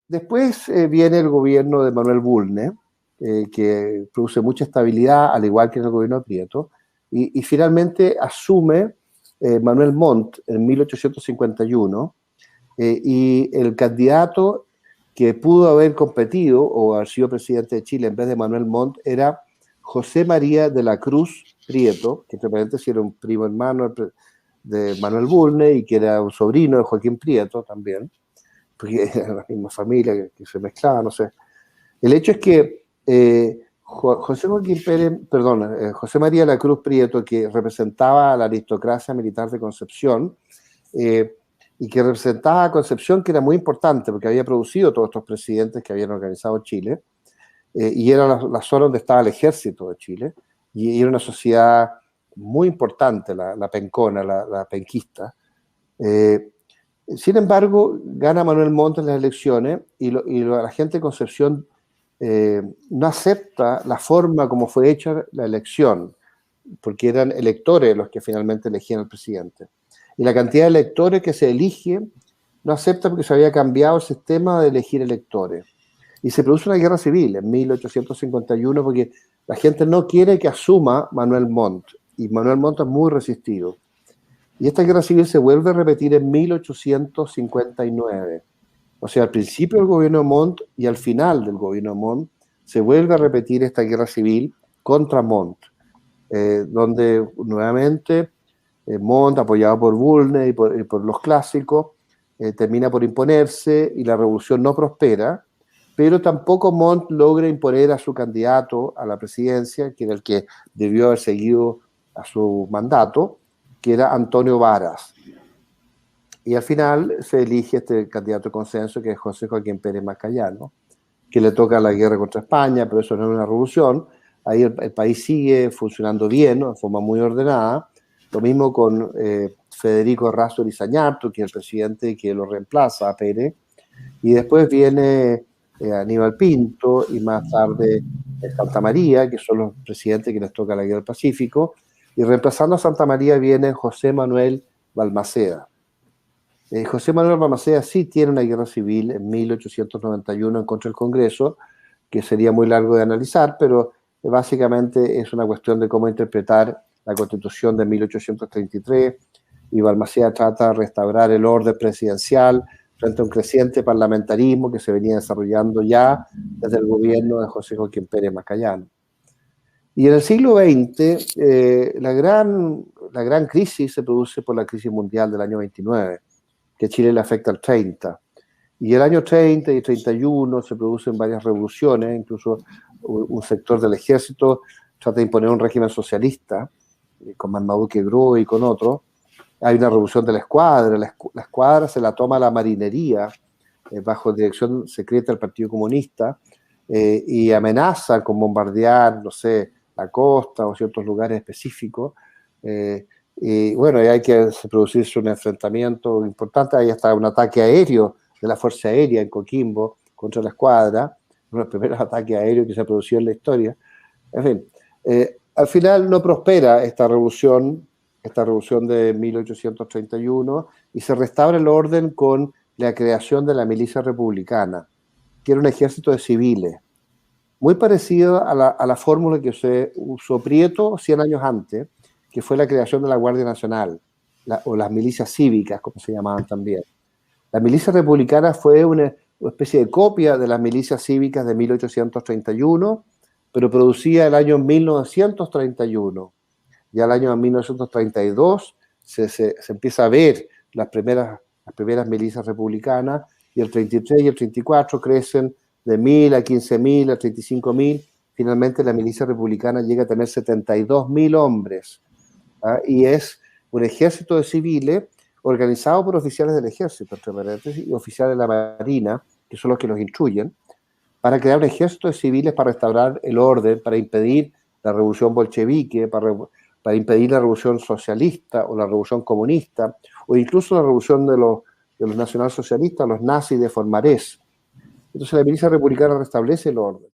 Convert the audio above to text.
Después viene el gobierno de Manuel Bulnes, que produce mucha estabilidad, al igual que en el gobierno de Prieto, y finalmente asume Manuel Montt en 1851, y el candidato que pudo haber competido o haber sido presidente de Chile en vez de Manuel Montt era José María de la Cruz Prieto, que entre paréntesis era un primo hermano de Manuel Bulnes y que era un sobrino de Joaquín Prieto también, porque era la misma familia que se mezclaba, no sé. El hecho es que José Joaquín Pérez, perdón, José María de la Cruz Prieto, que representaba a la aristocracia militar de Concepción, y que representaba a Concepción, que era muy importante, porque había producido todos estos presidentes que habían organizado Chile, y era la zona donde estaba el ejército de Chile, y era una sociedad muy importante, la pencona, la penquista. Sin embargo, gana Manuel Montt en las elecciones y la gente de Concepción no acepta la forma como fue hecha la elección, porque eran electores los que finalmente elegían al presidente. Y la cantidad de electores que se elige no acepta porque se había cambiado el sistema de elegir electores. Y se produce una guerra civil en 1851 porque la gente no quiere que asuma Manuel Montt, y Manuel Montt es muy resistido. Y esta guerra civil se vuelve a repetir en 1859. O sea, al principio del gobierno de Montt y al final del gobierno de Montt se vuelve a repetir esta guerra civil contra Montt, donde nuevamente Montt, apoyado por Bulnes y por los clásicos, termina por imponerse y la revolución no prospera, pero tampoco Montt logra imponer a su candidato a la presidencia, que era el que debió haber seguido a su mandato, que era Antonio Varas. Y al final se elige este candidato de consenso, que es José Joaquín Pérez Mascayano, que le toca la guerra contra España, pero eso no es una revolución. Ahí el país sigue funcionando bien, ¿no?, de forma muy ordenada. Lo mismo con Federico Errázuriz Zañartu, que es el presidente que lo reemplaza a Pérez. Y después viene Aníbal Pinto y más tarde Santa María, que son los presidentes que les toca la guerra del Pacífico. Y reemplazando a Santa María viene José Manuel Balmaceda. José Manuel Balmaceda sí tiene una guerra civil en 1891 en contra del Congreso, que sería muy largo de analizar, pero básicamente es una cuestión de cómo interpretar la Constitución de 1833, y Balmaceda trata de restaurar el orden presidencial frente a un creciente parlamentarismo que se venía desarrollando ya desde el gobierno de José Joaquín Pérez Mascayano. Y en el siglo XX, la gran crisis se produce por la crisis mundial del año 29, que a Chile le afecta al 30. Y el año 30 y 31 se producen varias revoluciones, incluso un sector del ejército trata de imponer un régimen socialista, con Marmaduke Gros y con otros. Hay una revolución de la escuadra, la escuadra se la toma la marinería, bajo dirección secreta del Partido Comunista, y amenaza con bombardear, no sé, la costa o ciertos lugares específicos. Y bueno, hay que producirse un enfrentamiento importante. Hay hasta un ataque aéreo de la Fuerza Aérea en Coquimbo contra la escuadra, uno de los primeros ataques aéreos que se ha producido en la historia. En fin, al final no prospera esta revolución de 1831, y se restaura el orden con la creación de la milicia republicana, que era un ejército de civiles, muy parecido a la fórmula que se usó Prieto 100 años antes, que fue la creación de la Guardia Nacional, o las milicias cívicas, como se llamaban también. La milicia republicana fue una especie de copia de las milicias cívicas de 1831, pero producida el año 1931. Ya el año 1932 se empieza a ver las primeras milicias republicanas, y el 33 y el 34 crecen de 1.000 a 15.000 a 35.000. Finalmente la milicia republicana llega a tener 72.000 hombres, y es un ejército de civiles organizado por oficiales del ejército, entre paréntesis, y oficiales de la marina, que son los que los instruyen, para crear un ejército de civiles para restaurar el orden, para impedir la revolución bolchevique, para impedir la revolución socialista o la revolución comunista, o incluso la revolución de los nacionalsocialistas, los nazis de Formarés. Entonces la milicia republicana restablece el orden.